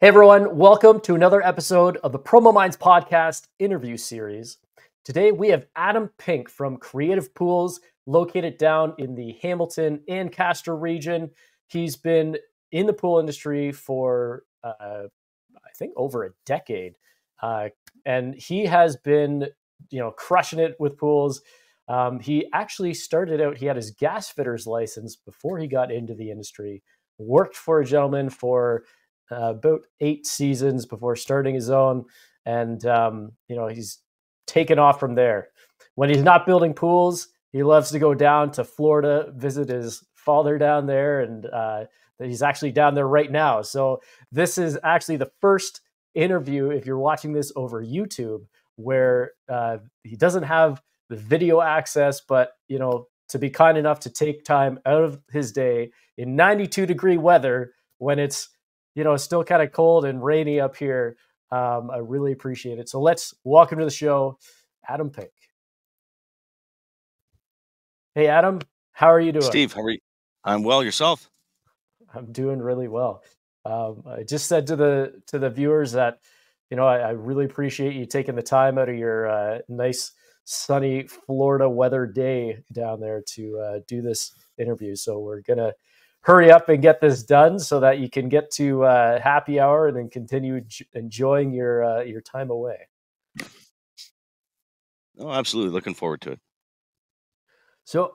Hey everyone, welcome to another episode of the PromoMinds podcast interview series. Today we have Adam Pink from Creative Pools, located down in the Hamilton and Castor region. He's been in the pool industry for, I think, over a decade. And he has been, crushing it with pools. He actually started out, he had his gas fitter's license before he got into the industry, worked for a gentleman for about 8 seasons before starting his own. And, he's taken off from there. When he's not building pools, he loves to go down to Florida, visit his father down there. And he's actually down there right now. So this is actually the first interview, if you're watching this over YouTube, where he doesn't have the video access, but, to be kind enough to take time out of his day in 92-degree weather when it's still kind of cold and rainy up here. I really appreciate it. So let's welcome to the show, Adam Pink. Hey, Adam, how are you doing? Steve, how are you? I'm well. Yourself? I'm doing really well. I just said to the viewers that, I really appreciate you taking the time out of your nice, sunny Florida weather day down there to do this interview. So we're going to hurry up and get this done so that you can get to happy hour and then continue enjoying your time away. Oh, absolutely. Looking forward to it. So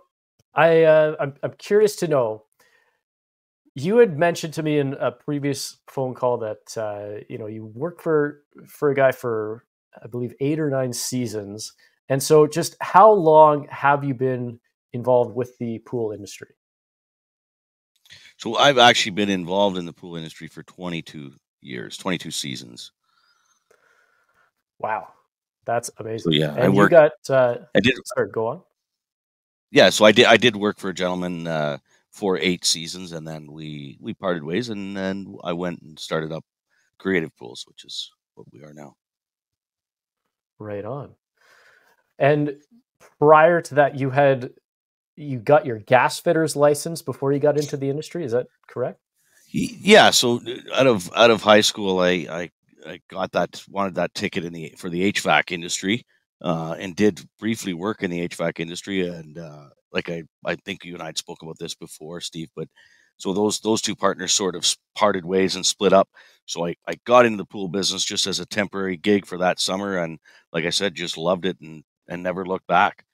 I'm curious to know, you had mentioned to me in a previous phone call that, you worked for a guy for, I believe, 8 or 9 seasons. And so just how long have you been involved with the pool industry? So I've actually been involved in the pool industry for 22 years, 22 seasons. Wow. That's amazing. So yeah, and you got, I did. Sorry, go on. Yeah, so I did work for a gentleman for 8 seasons, and then we parted ways, and then I went and started up Creative Pools, which is what we are now. Right on. And prior to that, you got your gas fitter's license before you got into the industry. Is that correct? Yeah. So out of high school, I wanted that ticket for the HVAC industry, and did briefly work in the HVAC industry. And like I think you and I had spoke about this before, Steve. But so those two partners sort of parted ways and split up. So I got into the pool business just as a temporary gig for that summer, and like I said, just loved it and never looked back.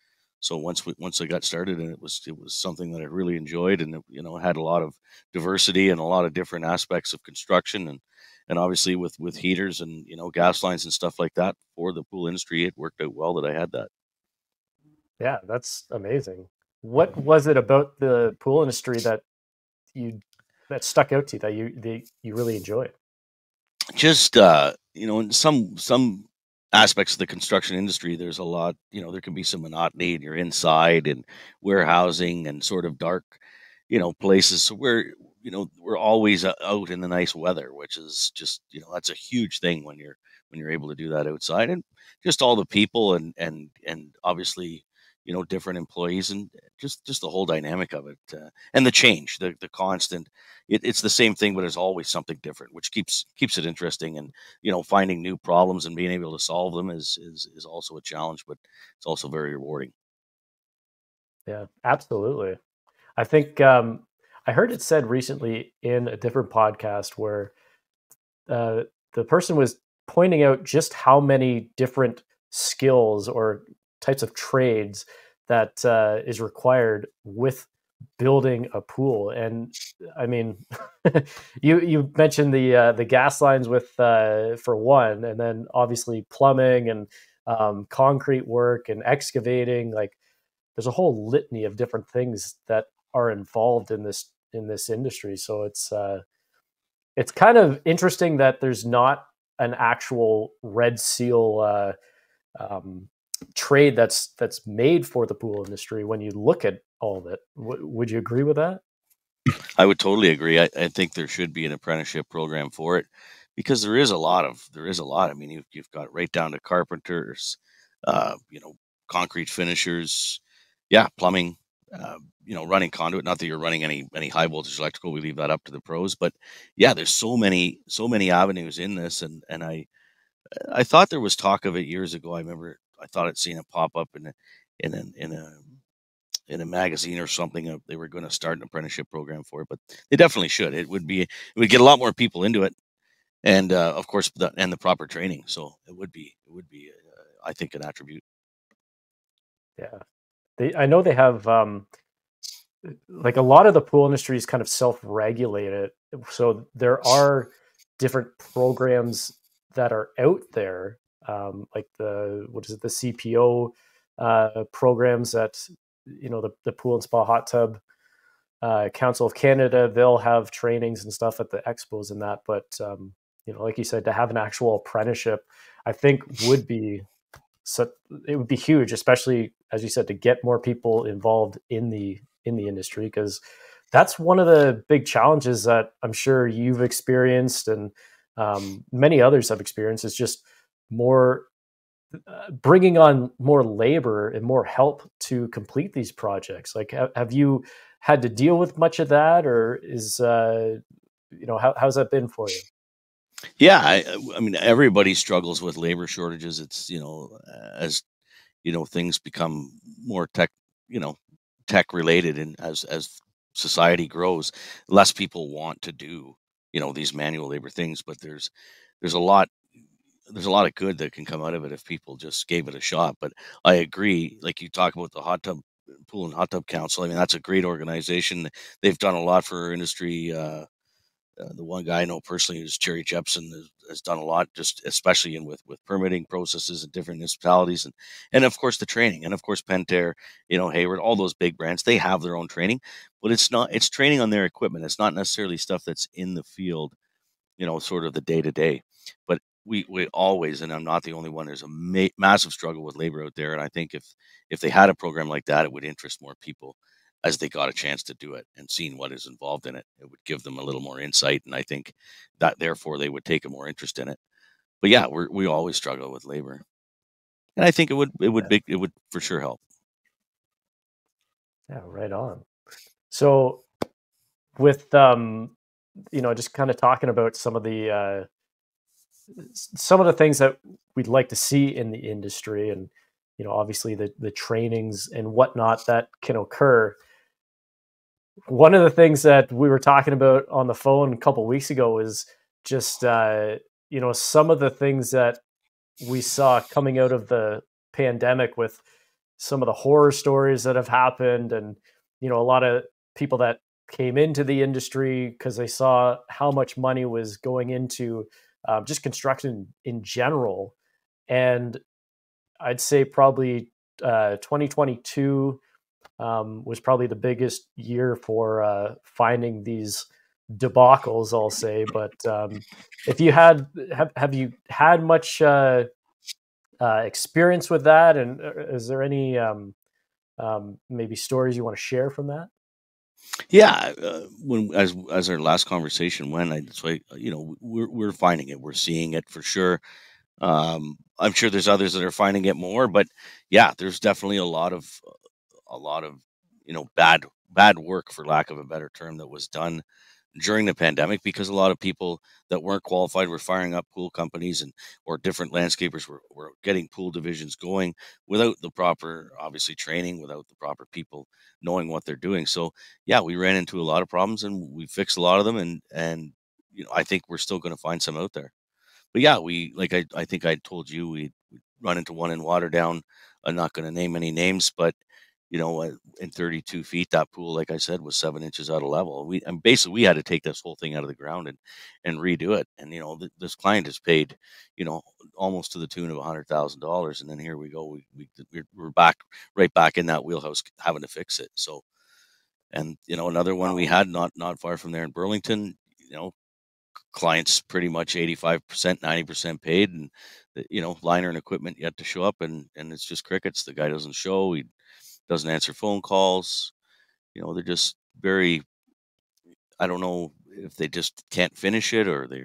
So once I got started, and it was something that I really enjoyed, and it had a lot of diversity and a lot of different aspects of construction, and obviously with heaters and gas lines and stuff like that for the pool industry, it worked out well that I had that. Yeah, that's amazing. What was it about the pool industry that stuck out to you, that you really enjoyed? Just in some aspects of the construction industry, there's a lot, there can be some monotony, and you're inside and warehousing and sort of dark, places. So we're always out in the nice weather, which is just, that's a huge thing when you're able to do that outside, and just all the people and obviously, different employees, and just the whole dynamic of it, and the change, the constant. It's the same thing, but there's always something different, which keeps it interesting. And finding new problems and being able to solve them is also a challenge, but it's also very rewarding. Yeah, absolutely. I think I heard it said recently in a different podcast where the person was pointing out just how many different skills or types of trades that is required with building a pool. And I mean, you mentioned the gas lines with for one, and then obviously plumbing and concrete work and excavating. Like, there's a whole litany of different things that are involved in this industry. So it's kind of interesting that there's not an actual Red Seal trade that's made for the pool industry when you look at all of it. Would you agree with that? I would totally agree. I think there should be an apprenticeship program for it, because there is a lot. I mean, you've got right down to carpenters, concrete finishers, yeah, plumbing, running conduit. Not that you're running any high voltage electrical. We leave that up to the pros. But yeah, there's so many avenues in this, and I thought there was talk of it years ago. I remember I thought I'd seen it pop up in a in a in a magazine or something. They were going to start an apprenticeship program for it, but they definitely should. It would get a lot more people into it, and of course, the proper training. So it would be I think an attribute. Yeah. I know they have like a lot of the pool industry is kind of self-regulated. So there are different programs that are out there, like what is it, the CPO programs that, the Pool and Spa Hot Tub Council of Canada, they'll have trainings and stuff at the expos and that. But, like you said, to have an actual apprenticeship, I think would be so it would be huge, especially as you said, to get more people involved in the industry, because that's one of the big challenges that I'm sure you've experienced and many others have experienced, is just more bringing on more labor and more help to complete these projects. Like, have you had to deal with much of that, or is how's that been for you? Yeah, I mean, everybody struggles with labor shortages. It's as things become more you know tech related, and as society grows, less people want to do these manual labor things. But there's a lot there's a lot of good that can come out of it if people just gave it a shot. But I agree, like you talk about the hot tub pool and hot tub council. I mean, that's a great organization. They've done a lot for our industry. The one guy I know personally is Jerry Jepson, has done a lot, just especially with permitting processes in different municipalities, and of course the training, and of course Pentair, Hayward, all those big brands, they have their own training, but it's training on their equipment. It's not necessarily stuff that's in the field, sort of the day to day. But we always, and I'm not the only one. There's a massive struggle with labor out there, and I think if they had a program like that, it would interest more people as they got a chance to do it and seeing what is involved in it. It would give them a little more insight, and I think that therefore they would take a more interest in it. But yeah, we always struggle with labor, and I think Yeah, it would for sure help. yeah, right on. So with just kind of talking about some of the things that we'd like to see in the industry, and obviously the trainings and whatnot that can occur. One of the things that we were talking about on the phone a couple weeks ago is just some of the things that we saw coming out of the pandemic, with some of the horror stories that have happened, and a lot of people that came into the industry because they saw how much money was going into just construction in general. And I'd say probably 2022 was probably the biggest year for finding these debacles, I'll say. But if you have you had much experience with that, and is there any maybe stories you want to share from that? Yeah, when as our last conversation went, it's like we're finding it, we're seeing it for sure. I'm sure there's others that are finding it more, but yeah, there's definitely a lot of bad work, for lack of a better term, that was done during the pandemic, because a lot of people that weren't qualified were firing up pool companies, and or different landscapers were getting pool divisions going without the proper, obviously, training, without the proper people knowing what they're doing. So yeah, we ran into a lot of problems, and we fixed a lot of them, and I think we're still going to find some out there. But yeah, we, like, I think I told you, we run into one in Waterdown. I'm not going to name any names, but in 32 feet, that pool, like I said, was 7 inches out of level. And basically we had to take this whole thing out of the ground and redo it. And this client has paid, you know, almost to the tune of $100,000, and then here we go. We're back, right back in that wheelhouse, having to fix it. So, and another one we Wow. had not far from there in Burlington. Clients pretty much 85%, 90% paid, and liner and equipment yet to show up, and it's just crickets. The guy doesn't show. He doesn't answer phone calls. They're just very, I don't know if they just can't finish it, or they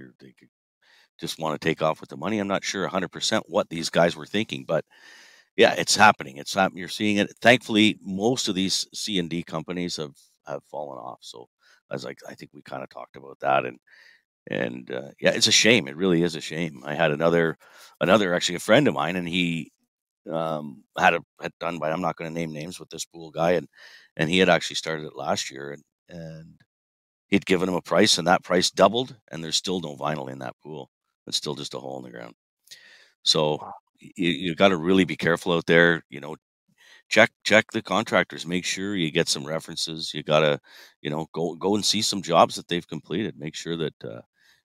just want to take off with the money. I'm not sure 100% what these guys were thinking, but Yeah, it's happening. It's happening. You're seeing it. Thankfully, most of these C&D companies have fallen off. So I think we kind of talked about that, and yeah, it's a shame. It really is a shame. I had another actually a friend of mine, and he had done by, I'm not going to name names with this pool guy, and he had actually started it last year, and he'd given him a price, and that price doubled, and there's still no vinyl in that pool. It's still just a hole in the ground. So Wow. you got to really be careful out there. Check the contractors. Make sure you get some references. You gotta, go and see some jobs that they've completed. Make sure that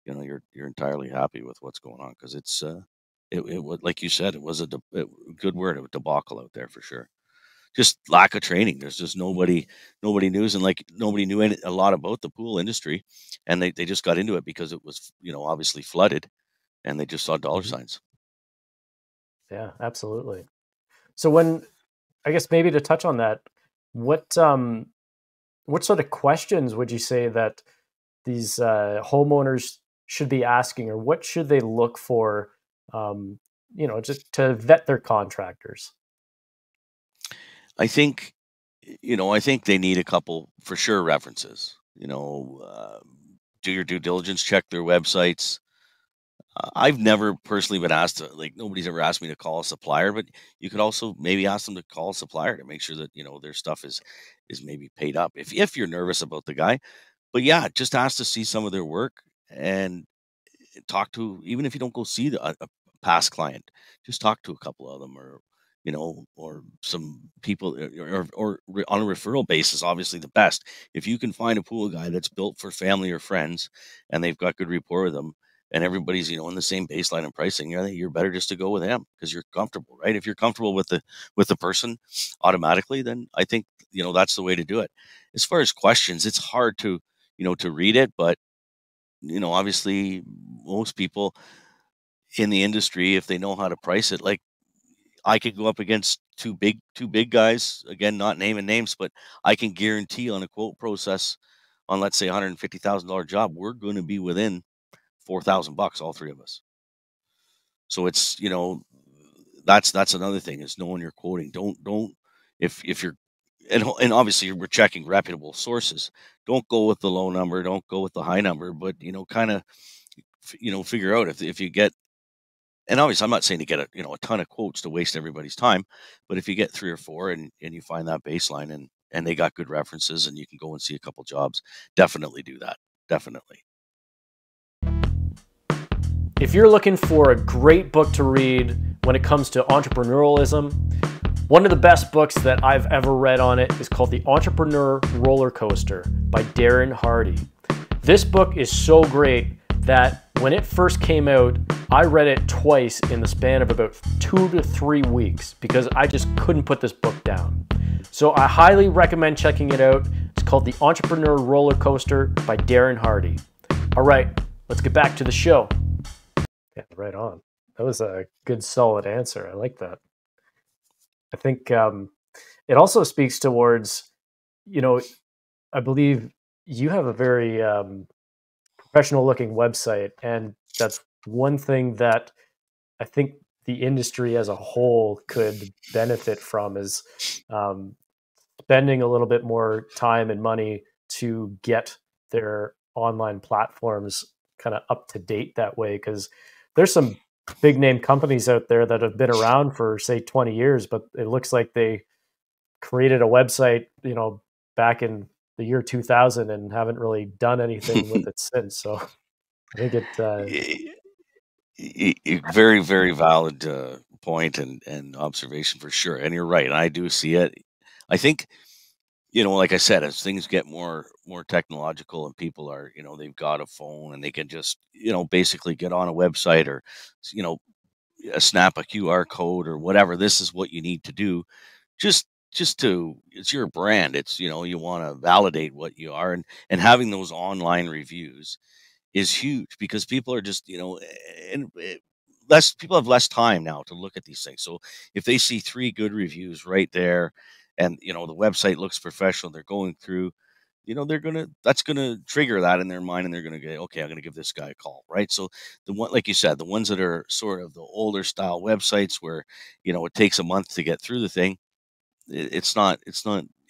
you're entirely happy with what's going on, because it was, like you said, it was good word, a debacle out there for sure. Just lack of training. There's just nobody knows, and like nobody knew a lot about the pool industry, and they just got into it because it was obviously flooded, and they just saw dollar Mhm. signs. Yeah, absolutely. So I guess maybe to touch on that, what what sort of questions would you say that these homeowners should be asking, or what should they look for, um, just to vet their contractors? I think, I think they need a couple for sure references. Do your due diligence, check their websites. I've never personally been asked to, like, nobody's ever asked me to call a supplier, but you could also maybe ask them to call a supplier to make sure that their stuff is maybe paid up if you're nervous about the guy. But yeah, just ask to see some of their work, and talk to, even if you don't go see a past client, just talk to a couple of them, or some people, on a referral basis. Obviously, the best, if you can find a pool guy that's built for family or friends, and they've got good rapport with them, and everybody's in the same baseline and pricing, you're better just to go with them because you're comfortable, right? If you're comfortable with the person automatically, then I think that's the way to do it. As far as questions, it's hard to read it, but obviously, most people in the industry, if they know how to price it, like, I could go up against two big guys, again, not naming names, but I can guarantee on a quote process, on, let's say, $150,000 job, we're going to be within $4,000, all three of us. So it's, that's another thing, is knowing your quoting. Don't if you're, and obviously we're checking reputable sources. Don't go with the low number. Don't go with the high number. But kind of figure out if you get, and obviously I'm not saying to get a ton of quotes to waste everybody's time, but if you get three or four, and you find that baseline, and they got good references, and you can go and see a couple jobs, definitely do that. Definitely. If you're looking for a great book to read when it comes to entrepreneurialism, one of the best books that I've ever read on it is called The Entrepreneur Roller Coaster by Darren Hardy. This book is so great that when it first came out, I read it twice in the span of about 2 to 3 weeks because I just couldn't put this book down. So I highly recommend checking it out. It's called The Entrepreneur Roller Coaster by Darren Hardy. All right, let's get back to the show. Yeah, right on. That was a good, solid answer. I like that. I think it also speaks towards, you know, I believe you have a very professional looking website. And that's one thing that I think the industry as a whole could benefit from is um, spending a little bit more time and money to get their online platforms kind of up to date that way. Because there's some big name companies out there that have been around for say 20 years, but it looks like they created a website, back in the year 2000 and haven't really done anything with it since. So I think it, Very, very valid point and observation for sure. And you're right. And I do see it. I think, like I said, as things get more technological, and people are, they've got a phone, and they can just, basically get on a website, or, you know, snap a QR code or whatever. This is what you need to do. Just to, it's your brand. It's, you want to validate what you are, and having those online reviews is huge, because people are just, and less people have less time now to look at these things. So if they see three good reviews right there, and the website looks professional, they're going through, that's gonna trigger that in their mind, and they're gonna go, okay, I'm gonna give this guy a call, right? So the one, like you said, the ones that are sort of the older style websites where it takes a month to get through the thing, it's not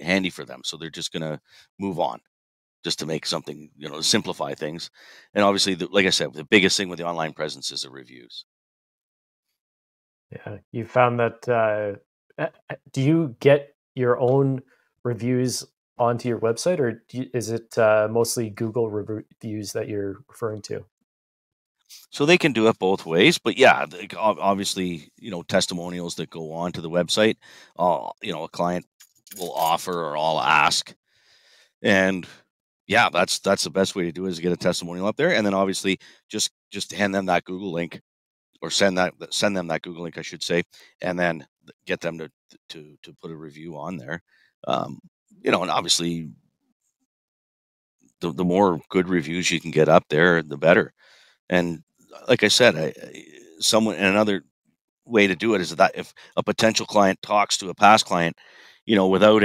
handy for them, so they're just gonna move on just to make something, to simplify things. And obviously, like I said, the biggest thing with the online presence is the reviews. Yeah, you found that. Do you get your own reviews onto your website, or is it mostly Google reviews that you're referring to? So they can do it both ways, but yeah, obviously, testimonials that go on to the website, a client will offer or I'll ask, and yeah, that's the best way to do it, is get a testimonial up there, and then obviously just hand them that Google link, or send them that Google link, I should say, and then get them to put a review on there. Um, and obviously, the more good reviews you can get up there, the better. And like I said, someone and another way to do it is that if a potential client talks to a past client, without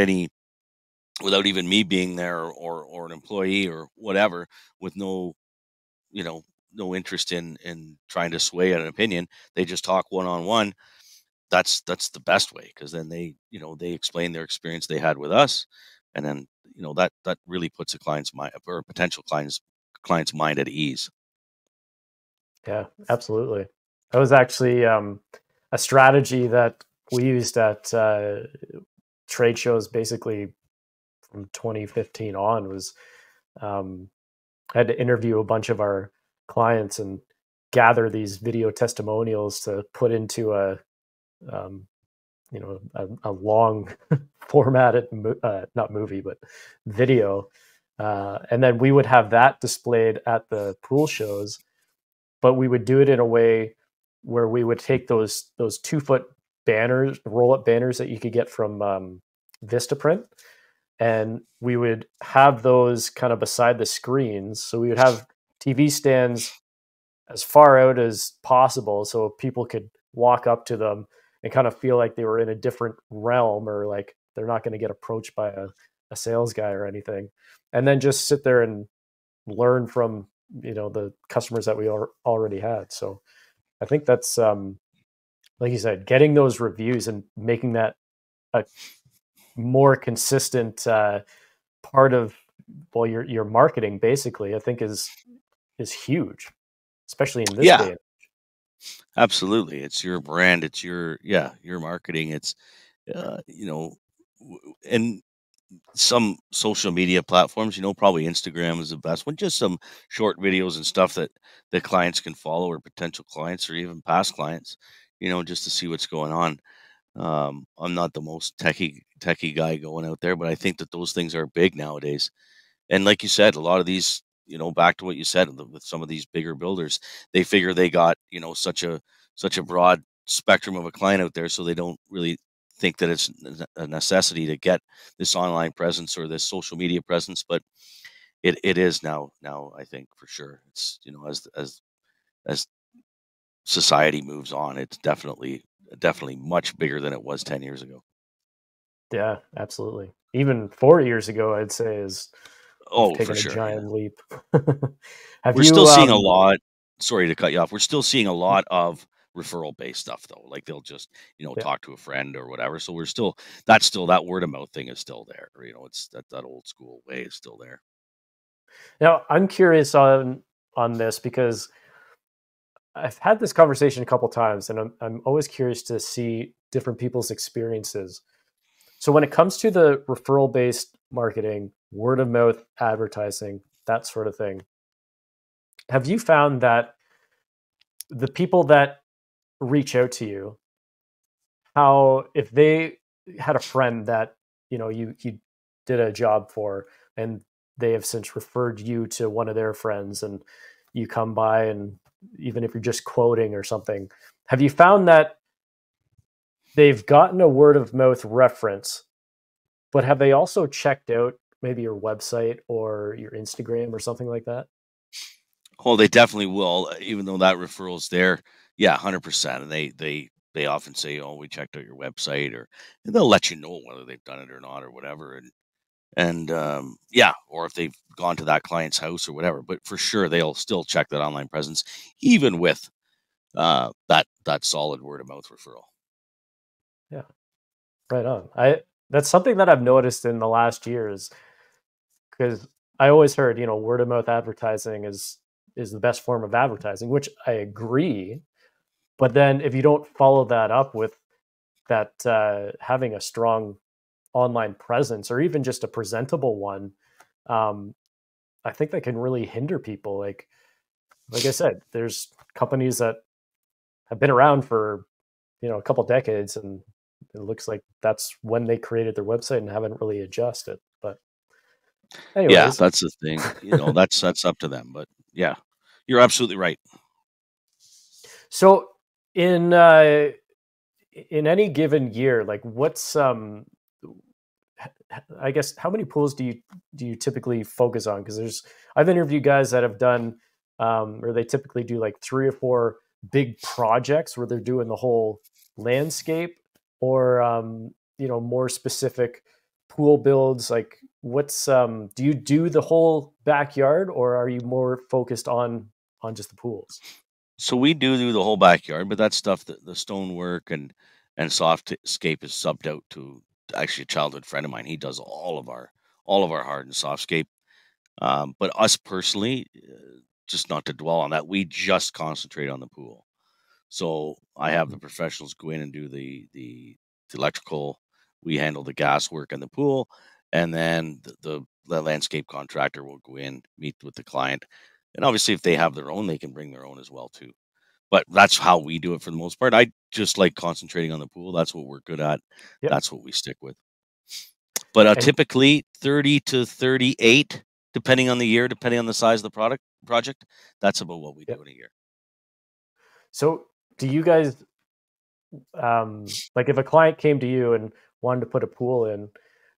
without even me being there, or an employee or whatever, with you know no interest in trying to sway an opinion, they just talk one on one. That's the best way, because then they explain their experience they had with us, and then that really puts a client's mind, or a potential client's mind, at ease. Yeah, absolutely. That was actually a strategy that we used at trade shows, basically from 2015 on. Was I had to interview a bunch of our clients and gather these video testimonials to put into um, a long formatted not movie, but video, and then we would have that displayed at the pool shows. But we would do it in a way where we would take those 2 foot banners, roll up banners that you could get from Vistaprint, and we would have those kind of beside the screens. So we would have TV stands as far out as possible, so people could walk up to them and kind of feel like they were in a different realm, or like they're not going to get approached by a sales guy or anything. And then just sit there and learn from the customers that we already had. So I think that's like you said, getting those reviews and making that a more consistent part of, well, your marketing, basically, I think is huge, especially in this Yeah, day. absolutely. It's your brand. It's your marketing. It's uh, you know, and some social media platforms, probably Instagram is the best one. Just some short videos and stuff that clients can follow, or potential clients, or even past clients, just to see what's going on. I'm not the most techie guy going out there, but I think that those things are big nowadays. And like you said, a lot of these, back to what you said, with some of these bigger builders, they figure they got, such a broad spectrum of a client out there, so they don't really think that it's a necessity to get this online presence or this social media presence. But it is now, I think, for sure. It's, as society moves on, it's definitely much bigger than it was 10 years ago. Yeah, absolutely. Even 4 years ago, I'd say is we've Oh, for taken a sure. Yeah. giant leap. Have We're still you seeing a lot. Sorry to cut you off. We're still seeing a lot of referral based stuff, though. Like, they'll just, yeah. talk to a friend or whatever. So that's still that word of mouth thing is still there. It's that old school way is still there. Now, I'm curious on this because I've had this conversation a couple times, and I'm always curious to see different people's experiences. So when it comes to the referral based marketing, word of mouth advertising, that sort of thing, have you found that the people that reach out to you, how, if they had a friend that you did a job for, and they have since referred you to one of their friends, and you come by, and even if you're just quoting or something, have you found that they've gotten a word of mouth reference, but have they also checked out maybe your website or your Instagram or something like that? Oh, they definitely will, even though that referral's there. Yeah, 100%. And they often say, "Oh, we checked out your website," and they'll let you know whether they've done it or not, or whatever. And yeah, or if they've gone to that client's house or whatever. But for sure, they'll still check that online presence, even with that solid word of mouth referral. Yeah, right on. That's something that I've noticed in the last years, because I always heard, word of mouth advertising is the best form of advertising, which I agree. But then if you don't follow that up with that having a strong online presence, or even just a presentable one, um, I think that can really hinder people. Like I said, there's companies that have been around for a couple decades, and it looks like that's when they created their website and haven't really adjusted. But Yeah, anyways, that's the thing. That's up to them. But yeah, you're absolutely right. so in any given year, like what's I guess how many pools do you typically focus on? Because I've interviewed guys that have done or they typically do like 3 or 4 big projects where they're doing the whole landscape, or more specific pool builds. Like what's do you do the whole backyard, or are you more focused on just the pools? So we do the whole backyard, but that stuff, the stonework and softscape is subbed out to actually a childhood friend of mine. He does all of our hard and softscape. But us personally, just not to dwell on that, we just concentrate on the pool. So I have the Mhm. professionals go in and do the electrical. We handle the gas work in the pool, and then the landscape contractor will go in, meet with the client, and obviously if they have their own, they can bring their own as well too. But that's how we do it for the most part. I just like concentrating on the pool. That's what we're good at. Yep. That's what we stick with. But And typically 30 to 38, depending on the year, depending on the size of the project. That's about what we yep. do in a year. So do you guys like if a client came to you and wanted to put a pool in,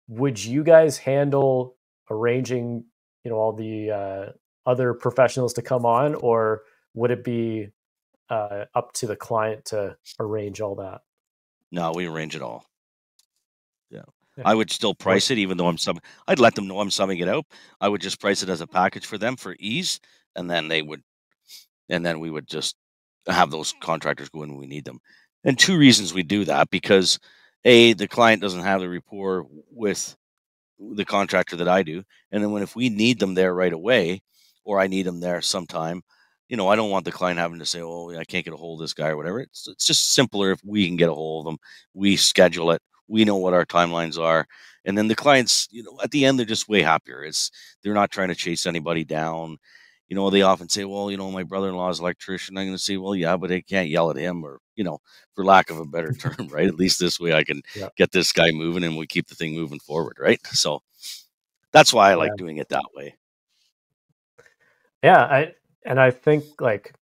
would you guys handle arranging, all the other professionals to come on, or would it be up to the client to arrange all that? No, we arrange it all. Yeah. Yeah. I would still More. price it, even though I'd let them know I'm subbing it out. I would just price it as a package for them for ease, and then we would just have those contractors go in when we need them. And two reasons we do that: because A, the client doesn't have the rapport with the contractor that I do, and then if we need them there right away, or I need them there sometime, I don't want the client having to say, "Oh, I can't get a hold of this guy" or whatever. It's just simpler if we can get a hold of them. We schedule it. We know what our timelines are, and then the clients, at the end, they're just way happier. They're not trying to chase anybody down. They often say, "Well, my brother-in-law is an electrician." I'm going to say, "Well, yeah, but I can't yell at him," or for lack of a better term, right? At least this way I can Yeah. get this guy moving and we keep the thing moving forward, right? So that's why I Yeah. like doing it that way. Yeah. I think, like,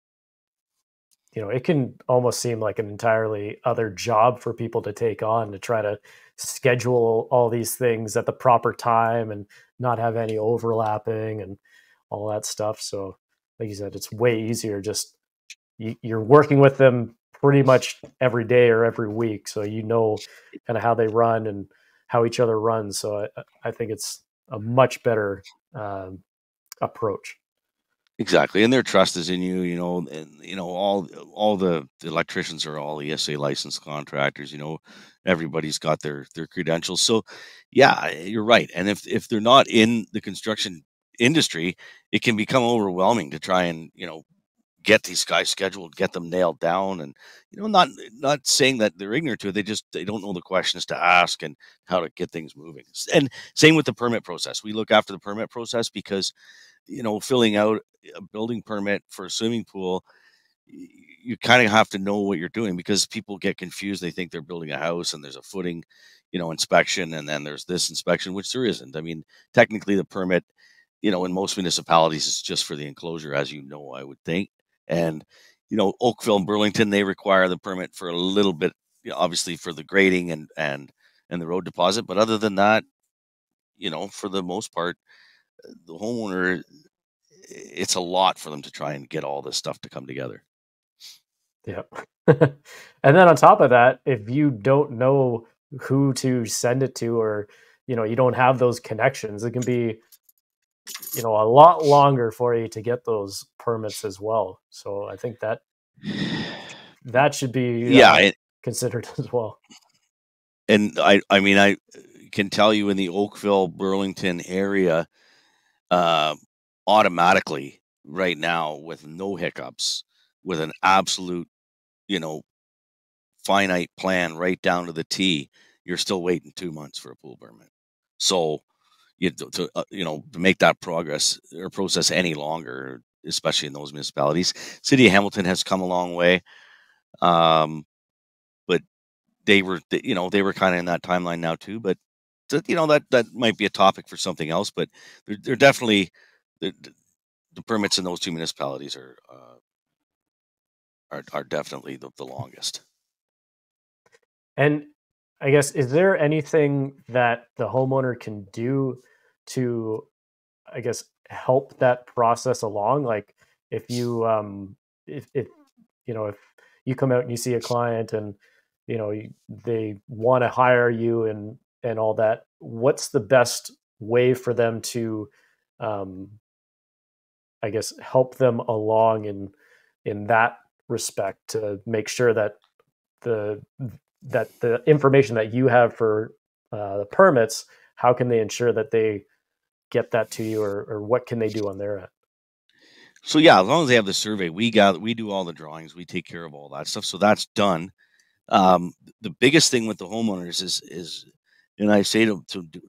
it can almost seem like an entirely other job for people to take on, to try to schedule all these things at the proper time and not have any overlapping and all that stuff. So, like you said, it's way easier. Just you're working with them pretty much every day or every week, so kind of how they run and how each other runs. So I think it's a much better um, approach. Exactly. And their trust is in you, and all the electricians are all ESA licensed contractors, everybody's got their credentials. So yeah, you're right. And if they're not in the construction industry, it can become overwhelming to try and, get these guys scheduled, get them nailed down, and not saying that they're ignorant to it. They don't know the questions to ask and how to get things moving. And same with the permit process. We look after the permit process because filling out a building permit for a swimming pool, you kind of have to know what you're doing because people get confused. They think they're building a house and there's a footing, inspection, and then there's this inspection, which there isn't. I mean, technically the permit, in most municipalities is just for the enclosure, as I would think. And, Oakville and Burlington, they require the permit for a little bit, obviously for the grading and the road deposit. But other than that, for the most part, the homeowner, it's a lot for them to try and get all this stuff to come together. Yeah. And then on top of that, if you don't know who to send it to, or you don't have those connections, it can be, a lot longer for you to get those permits as well. So I think that should be Yeah, considered as well. and I mean, I can tell you in the Oakville, Burlington area, uh, automatically right now with no hiccups, with an absolute, you know, finite plan right down to the T, you're still waiting 2 months for a pool permit. So to make that progress or process any longer, especially in those municipalities, City of Hamilton has come a long way. But they were, they were kind of in that timeline now too. But that might be a topic for something else. But they're definitely the permits in those two municipalities are definitely the longest. And I guess, is there anything that the homeowner can do to, I guess, help that process along? Like, if you if if you come out and you see a client, and they want to hire you and all that, what's the best way for them to, um, I guess, help them along in that respect, to make sure that the the information that you have for the permits, how can they ensure that they get that to you, or what can they do on their end? So yeah, as long as they have the survey, we do all the drawings, we take care of all that stuff. So that's done. The biggest thing with the homeowners is, and I say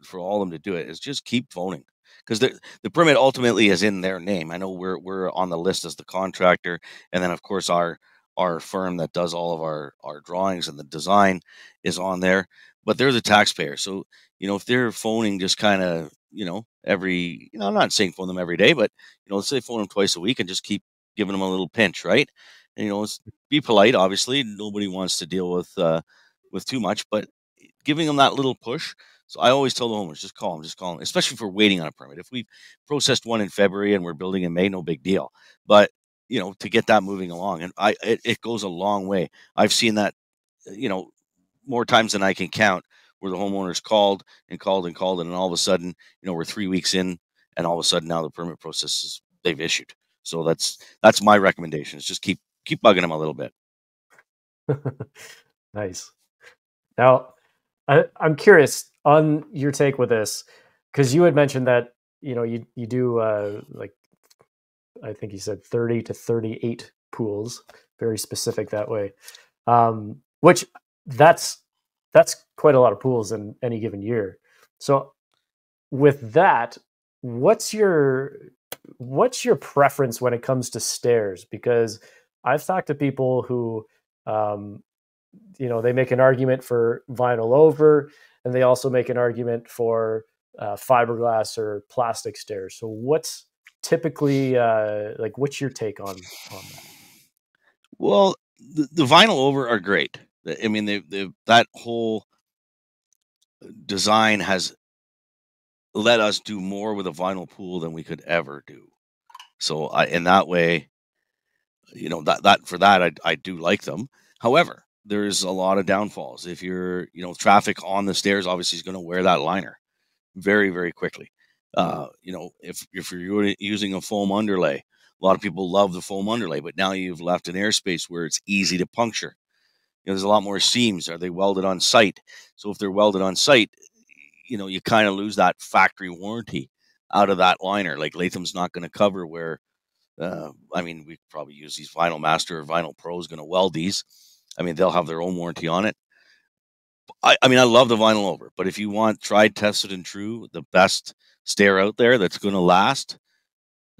for all of them to do it, is just keep phoning, because the permit ultimately is in their name. I know we're on the list as the contractor, and then of course our firm that does all of our drawings and the design is on there, but they're the taxpayer. So if they're phoning just kind of every, I'm not saying phone them every day, but let's say phone them twice a week and just keep giving them a little pinch, right? And be polite. Obviously, nobody wants to deal with too much, but giving them that little push. So I always tell the homeowners, just call them, especially for waiting on a permit. If we've processed one in February and we're building in May, no big deal. But to get that moving along, and it goes a long way. I've seen that, more times than I can count, where the homeowners called and called and called, and all of a sudden, we're 3 weeks in, and all of a sudden now the permit process they've issued. So that's my recommendation, is just keep bugging them a little bit. Nice. Now, I'm curious on your take with this, because you had mentioned that you do like, I think you said 30 to 38 pools, very specific that way. Which that's quite a lot of pools in any given year. So with that, what's your preference when it comes to stairs? Because I've talked to people who, um, they make an argument for vinyl over, and they also make an argument for fiberglass or plastic stairs. So what's typically, like, what's your take on that? Well, the vinyl over are great. I mean, that whole design has let us do more with a vinyl pool than we could ever do. So in that way, I do like them. However, there's a lot of downfalls. If you're, traffic on the stairs obviously is going to wear that liner very, very quickly. If you're using a foam underlay, a lot of people love the foam underlay, but now you've left an airspace where it's easy to puncture. There's a lot more seams. Are they welded on site? So if they're welded on site, you kind of lose that factory warranty out of that liner. Like Latham's not going to cover where, I mean, we probably use these Vinyl Master or Vinyl Pro is going to weld these. I mean, they'll have their own warranty on it. I mean, I love the vinyl over, but if you want tried, tested, and true, the best stair out there that's going to last,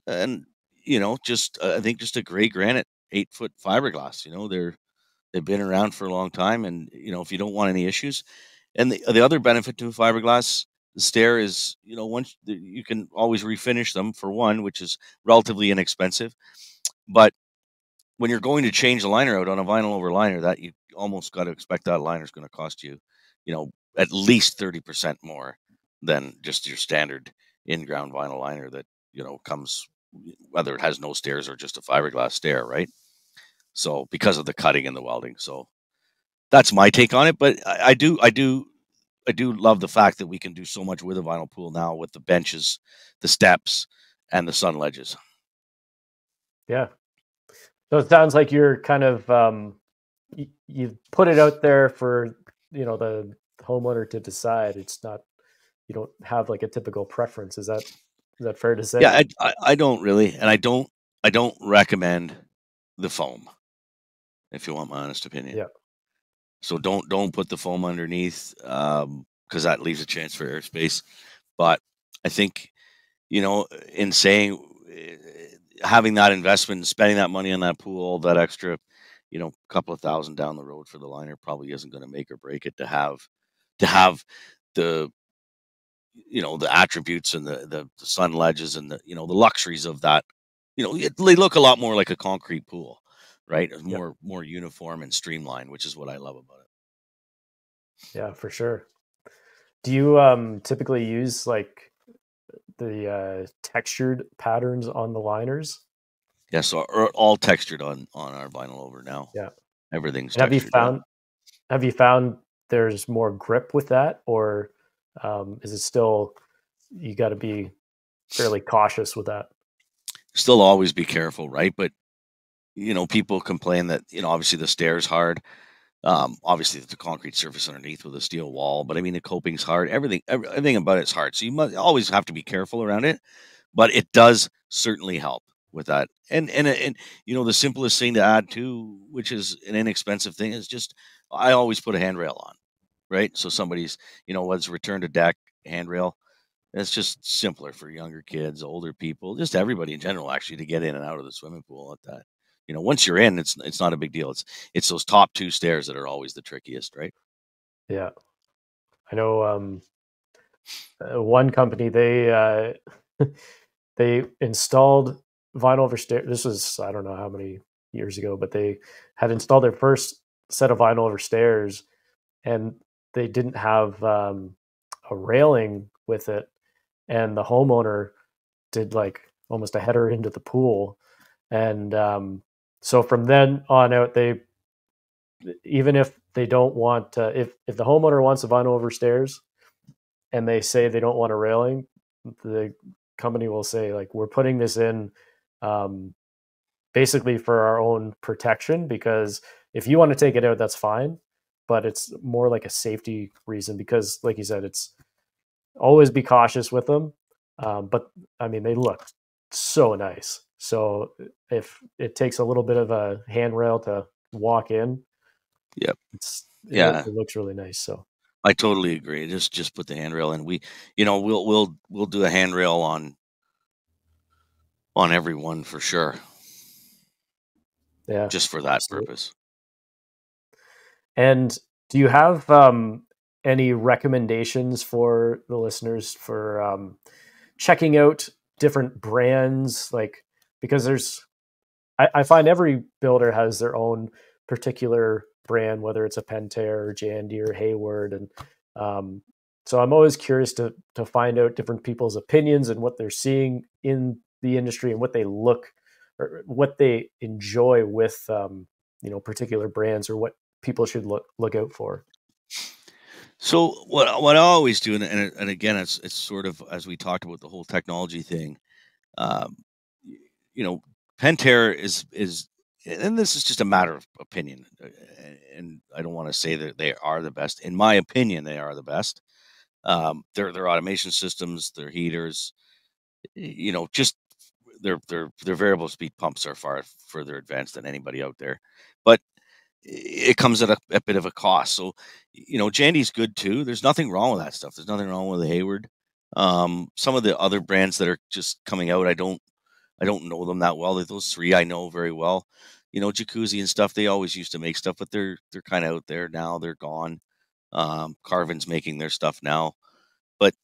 and I think just a gray granite 8-foot fiberglass. They've been around for a long time, and if you don't want any issues, and the other benefit to a fiberglass stair is, once you can always refinish them, for one, which is relatively inexpensive. But when you're going to change the liner out on a vinyl over liner, that you almost got to expect that liner is going to cost you, at least 30% more than just your standard in-ground vinyl liner that, comes, whether it has no stairs or just a fiberglass stair, right? So because of the cutting and the welding. So that's my take on it. But I do do love the fact that we can do so much with a vinyl pool now with the benches, the steps, and the sun ledges. Yeah. So it sounds like you're kind of you put it out there for the homeowner to decide. It's not, you don't have like a typical preference. Is that fair to say? Yeah, I don't really, and I don't recommend the foam, if you want my honest opinion. Yeah. So don't put the foam underneath, because that leaves a chance for airspace. But I think, in saying, having that investment, spending that money on that pool, that extra, couple of thousand down the road for the liner probably isn't going to make or break it to have the the attributes and the sun ledges and the luxuries of that. They look a lot more like a concrete pool, right? Yeah. More uniform and streamlined, which is what I love about it. Yeah, for sure. Do you typically use like the textured patterns on the liners? Yeah, so all textured on our vinyl over now. Yeah. Everything's And textured. Yeah. have you found there's more grip with that, or is it still, you got to be fairly cautious with that? Still always be careful, right? But people complain that obviously the stair's hard. Obviously the concrete surface underneath with a steel wall, but I mean the coping's hard. Everything about it's hard. So you must always have to be careful around it. But it does certainly help with that. And the simplest thing to add too, which is an inexpensive thing, is just I always put a handrail on, right? So somebody's what's return to deck handrail. It's just simpler for younger kids, older people, just everybody in general, actually, to get in and out of the swimming pool at that. Once you're in, it's not a big deal. It's those top two stairs that are always the trickiest, right? Yeah. I know one company, they installed vinyl over stairs. This was, I don't know how many years ago, but they had installed their first set of vinyl over stairs, and they didn't have a railing with it. And the homeowner did like almost a header into the pool. And so from then on out, even if they don't want, if the homeowner wants a vinyl over stairs and they say they don't want a railing, the company will say, like, we're putting this in basically for our own protection, because if you want to take it out, that's fine, but it's more like a safety reason, because like you said, it's always be cautious with them. But I mean, they look so nice. So if it takes a little bit of a handrail to walk in, Yep. it looks really nice. So I totally agree. Just put the handrail in. We'll do a handrail on everyone for sure. Yeah, just for that absolutely. purpose. And do you have any recommendations for the listeners for checking out different brands? Like, because I find every builder has their own particular brand, whether it's a Pentair or Jandy or Hayward, and so I'm always curious to find out different people's opinions and what they're seeing in the industry and what they look or what they enjoy with particular brands, or what people should look out for. So what I always do, and again, it's sort of as we talked about the whole technology thing. Um, Pentair is, and this is just a matter of opinion, and I don't want to say that they are the best. In my opinion, they are the best. Their automation systems, their heaters, just their variable speed pumps are far further advanced than anybody out there. But it comes at a bit of a cost. So, Jandy's good too. There's nothing wrong with that stuff. There's nothing wrong with the Hayward. Some of the other brands that are just coming out, I don't know them that well. Those three I know very well. Jacuzzi and stuff. They always used to make stuff, but they're kind of out there now. They're gone. Carvin's making their stuff now, but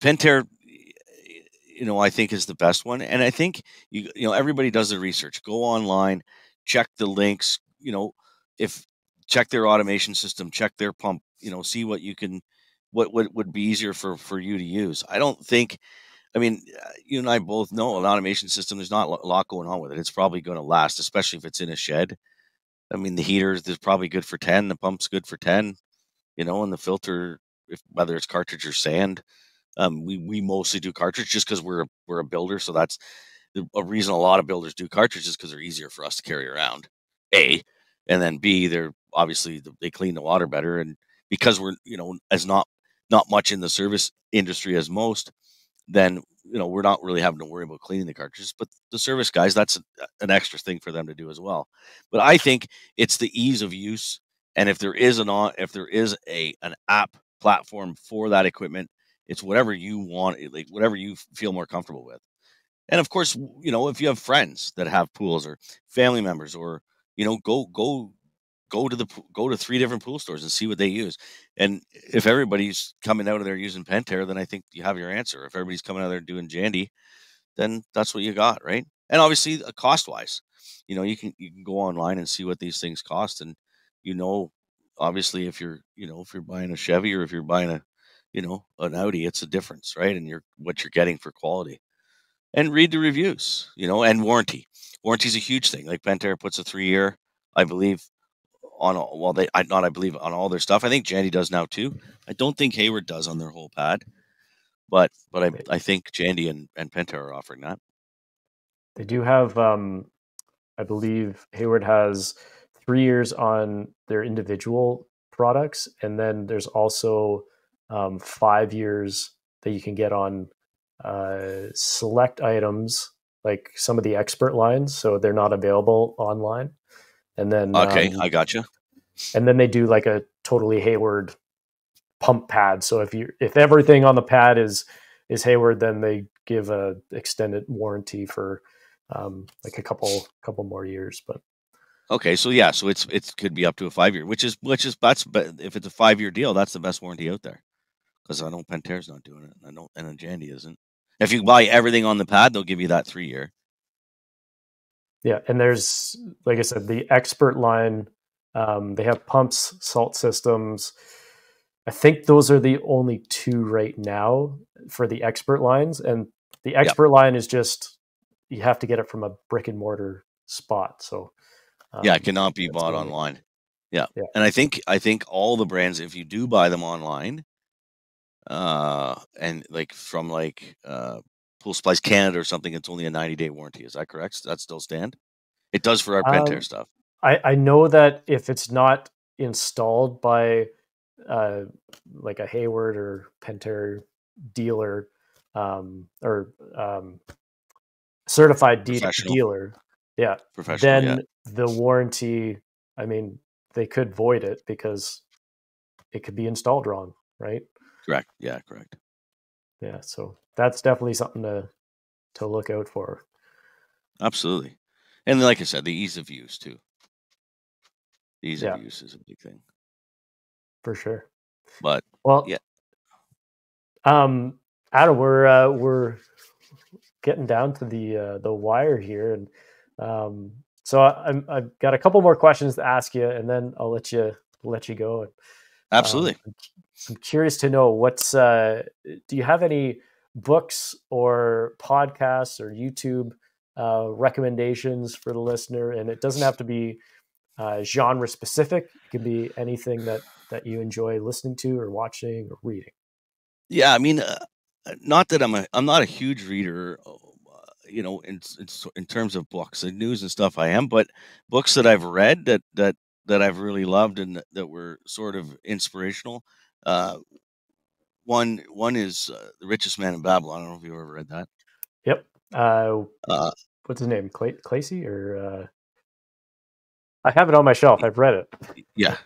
Pentair, I think is the best one. And I think everybody does the research. Go online, check the links. If check their automation system, check their pump. See what you can, what would be easier for you to use. I don't think. I mean, you and I both know an automation system. There's not a lot going on with it. It's probably going to last, especially if it's in a shed. I mean, the heaters is probably good for 10. The pump's good for 10. And the filter whether it's cartridge or sand. We mostly do cartridge just because we're a builder, so that's a reason a lot of builders do cartridges, because they're easier for us to carry around. A, and then B, they're obviously they clean the water better, and because we're as not much in the service industry as most, then we're not really having to worry about cleaning the cartridges. But the service guys, that's an extra thing for them to do as well. But I think it's the ease of use, and if there is an app platform for that equipment, it's whatever you want, like whatever you feel more comfortable with. And of course, if you have friends that have pools or family members, or go to 3 different pool stores and see what they use. And if everybody's coming out of there using Pentair, then I think you have your answer. If everybody's coming out of there doing Jandy, then that's what you got, right? And obviously, cost wise, you can go online and see what these things cost, and obviously, if you're buying a Chevy, or if you're buying an Audi, it's a difference, right? And what you're getting for quality. And read the reviews, and warranty. Warranty's a huge thing. Like Pentair puts a 3-year, I believe, on I believe on all their stuff. I think Jandy does now too. I don't think Hayward does on their whole pad, but I think Jandy and Pentair are offering that. They do have, I believe Hayward has 3 years on their individual products, and then there's also 5 years that you can get on select items, like some of the expert lines, so they're not available online. And then okay, I gotcha. And then they do like a totally Hayward pump pad. So if everything on the pad is Hayward, then they give a extended warranty for like a couple more years. But okay, so yeah, so it could be up to a 5-year, which is that's, but if it's a 5-year deal, that's the best warranty out there, because I know Pentair's not doing it. I know, and Jandy isn't. If you buy everything on the pad, they'll give you that 3-year. Yeah, and there's, like I said, the expert line. They have pumps, salt systems. I think those are the only 2 right now for the expert lines. And the expert line is just, you have to get it from a brick and mortar spot. So it cannot be bought online. Yeah. And I think all the brands, if you do buy them online, and like from Pool Supplies Canada or something, it's only a 90-day warranty. Is that correct? Does that still stand? It does for our Pentair stuff. I know that if it's not installed by like a Hayward or Pentair dealer, or certified dealer, then the warranty, I mean, they could void it because it could be installed wrong, right? Correct. Yeah, correct. Yeah, so that's definitely something to look out for. Absolutely. And like I said, the ease of use too. The ease of use is a big thing. For sure. But Adam, we're getting down to the wire here, and so I've got a couple more questions to ask you, and then I'll let you go. Absolutely. I'm curious to know do you have any books or podcasts or YouTube recommendations for the listener? And it doesn't have to be genre specific. It can be anything that you enjoy listening to or watching or reading. Yeah, I mean, not that I'm not a huge reader, in terms of books and news and stuff. I am, but books that I've read that I've really loved and that were sort of inspirational. One is The Richest Man in Babylon. I don't know if you've ever read that. Yep. What's his name? Claycy or? I have it on my shelf. I've read it. Yeah.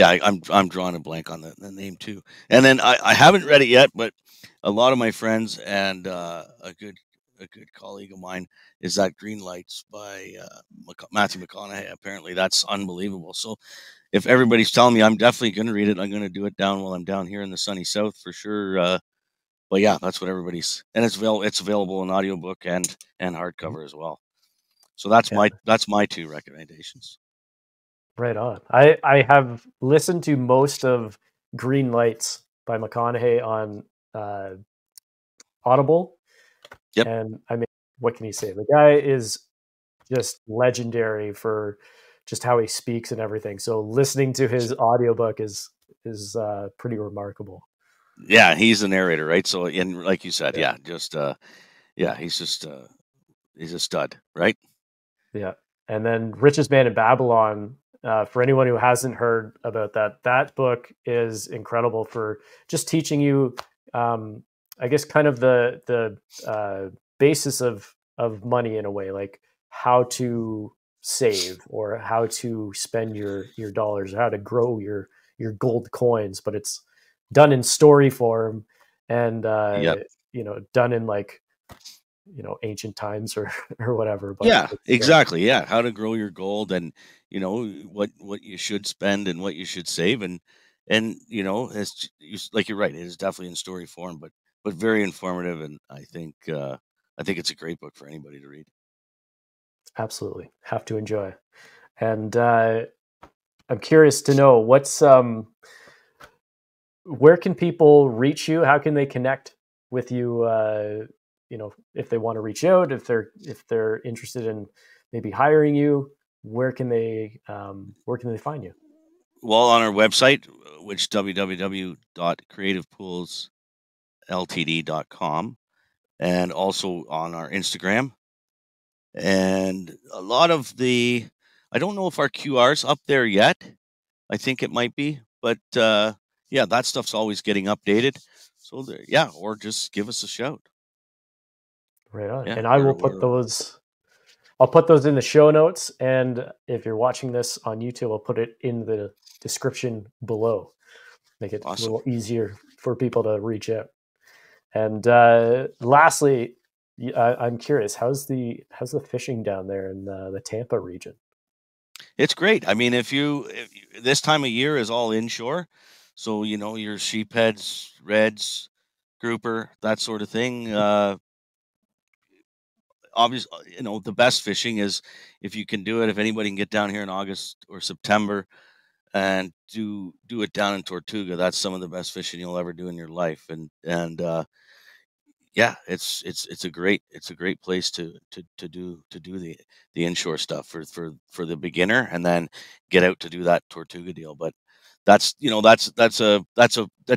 I'm drawing a blank on the name too. And then I haven't read it yet, but a lot of my friends and a good colleague of mine is that Greenlights by Matthew McConaughey. Apparently, that's unbelievable. So if everybody's telling me, I'm definitely going to read it. I'm going to do it while I'm down here in the sunny South for sure. But yeah, that's what everybody's, and it's available in audiobook and hardcover as well. So that's my 2 recommendations. Right on. I have listened to most of Greenlights by McConaughey on Audible. Yep. And I mean, what can you say? The guy is just legendary for just how he speaks and everything. So listening to his audiobook is is pretty remarkable. Yeah, he's the narrator, right? So, and like you said, yeah, just he's a stud, right? Yeah. And then Richest Man in Babylon, for anyone who hasn't heard about that book is incredible for just teaching you, I guess, kind of the basis of money in a way, like how to save or how to spend your dollars, or how to grow your gold coins, but it's done in story form and Yep. done in like ancient times or or whatever. But Yeah, exactly. Yeah, how to grow your gold, and what you should spend and what you should save, and like you're right, it is definitely in story form, but very informative, and I think it's a great book for anybody to read. Absolutely, have to enjoy. And I'm curious to know where can people reach you? How can they connect with you? If they want to reach out, if they're interested in maybe hiring you, where can they find you? Well, on our website, which www.creativepoolsltd.com, and also on our Instagram. And a lot of I don't know if our QR's up there yet. I think it might be, but yeah, that stuff's always getting updated. So or just give us a shout. Right on. Yeah, And I will put those. I'll put those in the show notes, and if you're watching this on YouTube, I'll put it in the description below. Make it awesome. A little easier for people to reach out. And lastly, I'm curious, how's the fishing down there in the Tampa region? It's great. I mean, if this time of year is all inshore, so your sheepheads, reds, grouper, that sort of thing. Obviously, the best fishing is if you can do it. If anybody can get down here in August or September and do it down in Tortuga, that's some of the best fishing you'll ever do in your life. And yeah, it's a great place to do the inshore stuff for the beginner, and then get out to do that Tortuga deal. But that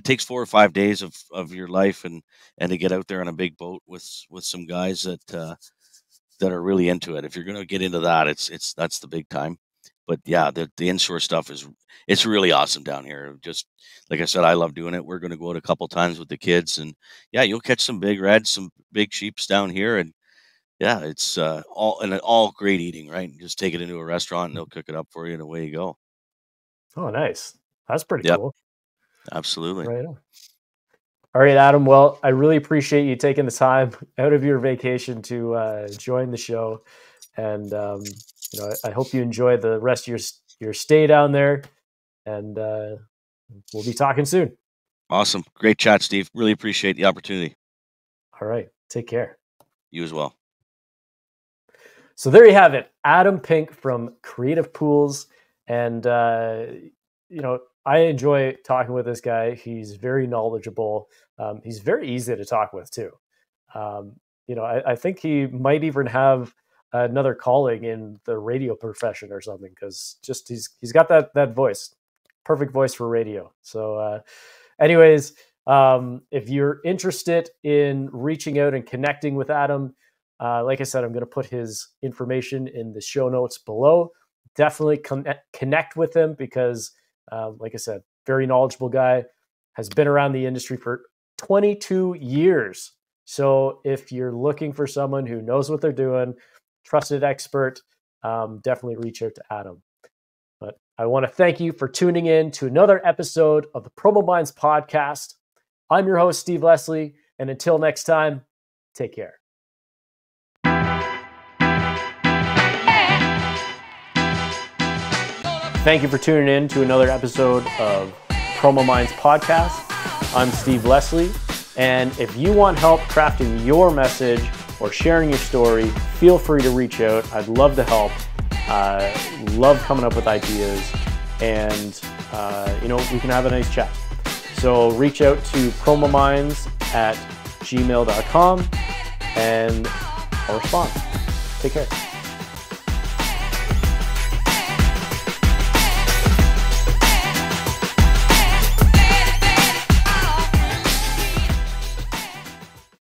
takes 4 or 5 days of your life, and to get out there on a big boat with some guys that are really into it. If you're going to get into that, that's the big time. But yeah, the inshore stuff it's really awesome down here. Just like I said, I love doing it. We're going to go out a couple times with the kids, and yeah, you'll catch some big reds, some big sheeps down here, and yeah, it's all great eating, right? Just take it into a restaurant and they'll cook it up for you, and away you go. Oh, nice. That's pretty Yep. cool. Absolutely. Right on. All right, Adam. Well, I really appreciate you taking the time out of your vacation to join the show, and I hope you enjoy the rest of your stay down there, and we'll be talking soon. Awesome. Great chat, Steve. Really appreciate the opportunity. All right. Take care. You as well. So there you have it. Adam Pink from Creative Pools. And, I enjoy talking with this guy. He's very knowledgeable. He's very easy to talk with too. I think he might even have another calling in the radio profession or something, because just he's got that voice, perfect voice for radio. So anyways, if you're interested in reaching out and connecting with Adam, like I said, I'm going to put his information in the show notes below. Definitely connect with him, because like I said, very knowledgeable guy, has been around the industry for 22 years. So if you're looking for someone who knows what they're doing, trusted expert, definitely reach out to Adam. But I want to thank you for tuning in to another episode of the PromoMinds podcast. I'm your host, Steve Leslie, and until next time, take care. Thank you for tuning in to another episode of PromoMinds podcast. I'm Steve Leslie, and if you want help crafting your message or sharing your story, feel free to reach out. I'd love to help. Love coming up with ideas, and we can have a nice chat. So reach out to PromoMinds@gmail.com, and I'll respond. Take care.